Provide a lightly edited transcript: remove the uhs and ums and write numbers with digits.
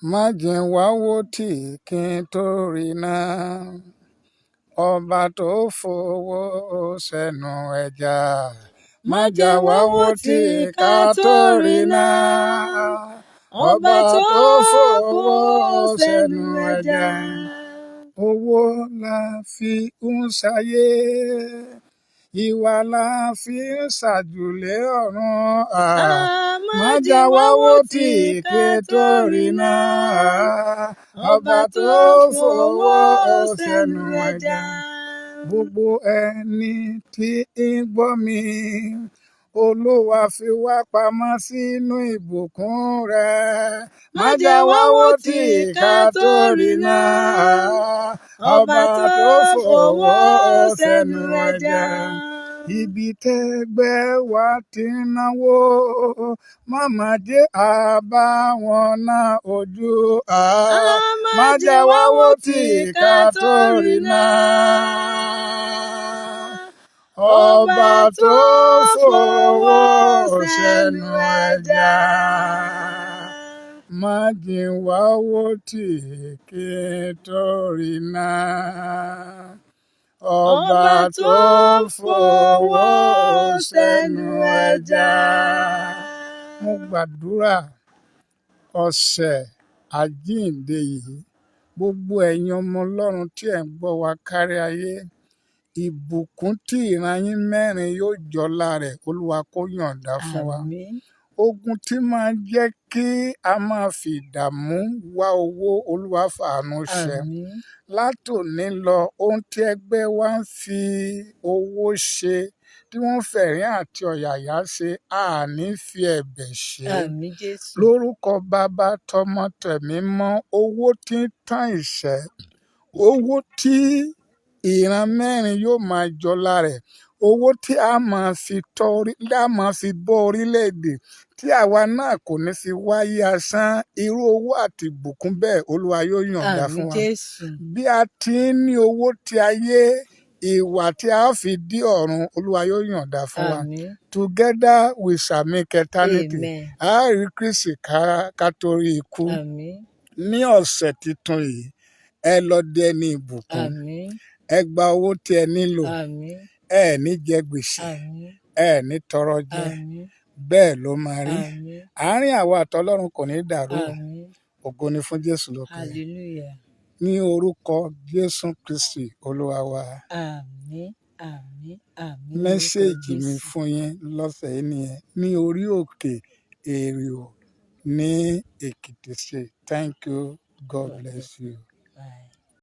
má jẹ́ n wá wó tì kí n tó rí náà. Ọba tó fowó sẹ́nu ẹja. Má jẹ́ wá wó tì ká tó rí náà. Ọba tó fowó sẹ́nu ẹja. Owó la fi ń ṣayé. Ìwà la fi ń ṣàjùlé ọ̀run. Má jẹ́ wá wó tì kí tó rí náà. Ọba tó fowó sẹ́nu ẹja. Gbogbo ẹni tí ń gbọ́ mi, Olúwa fi wá pamọ́ sínú ìbùkún rẹ̀. Má jẹ́ wá wó tì ká tó rí náà. Ọba tó fowó sẹ́nu ẹja. Ibi tẹ́gbẹ́ wa ti ń náwó, máma jẹ́ àbá wọn ná ojú. Má jẹ́ wá wó tì ká tó rí náà. Ọba tó fowó sẹ́nu ẹja. Má jẹ́ wá wó tì kí tó rí náà. Ọba tó fowó sẹ́nu ẹja. Mo gbàdúrà ọ̀sẹ̀ àjíǹde yìí, gbogbo ẹ̀yin ọmọ Ọlọ́run tí ẹ̀ ń gbọ́ wa kárí ayé, ìbùkún tí ìran yín mẹ́rin yóò jọlá rẹ̀, Olúwa kó yọ̀ǹda fún wa. Ogun tí máa jẹ́ kí a máa fi ìdààmú wá owó, Olúwa fàánú ṣẹ. Látòní lọ, ohun tí ẹgbẹ́ wa ń fi owó ṣe, tí wọ́n fẹ̀rín àti ọ̀yàyà ṣe, a ní fi ẹ̀bẹ̀ ṣe. Lórúkọ Bàbá, tọmọ, tẹ̀mí mọ́, owó tí ń tán ìṣẹ́, owó tí ìran mẹ́rin yóò máa jọlá rẹ̀, owó tí a máa fi bọ́ orílẹ̀-èdè, tí àwa náà kò ní fi wáyé asán, irú owó àti ìbùkún bẹ́ẹ̀ Olúwa yóò yọ̀ǹda fún wa. Bí a ti ń ní owó ti ayé, ìwà tí a fi dí ọ̀run, Olúwa yóò yọ̀ǹda fún wa. Together we shall make eternity. A rí Kristi ká torí ikú. Ní ọ̀sẹ̀ tuntun yìí, ẹ lọ dẹni ìbùkún. Ẹ gba owó tí ẹ nílò. Ẹ ní jẹ gbèsè. Ẹ ní tọrọ jẹ. Bẹ́ẹ̀ ló máa rí. Àárín àwa àtọlọ́run kò ní dàrú. Ògo ni fún Jésù lókè. Ní orúkọ Jésù Kristi Olúwa wa. Mẹ́séèjì mi fún yín lọ́sẹ̀ yìí nìyẹn, ní orí òkè Èrìò ní Èkìtì State. Thank you. God bless you. Bye.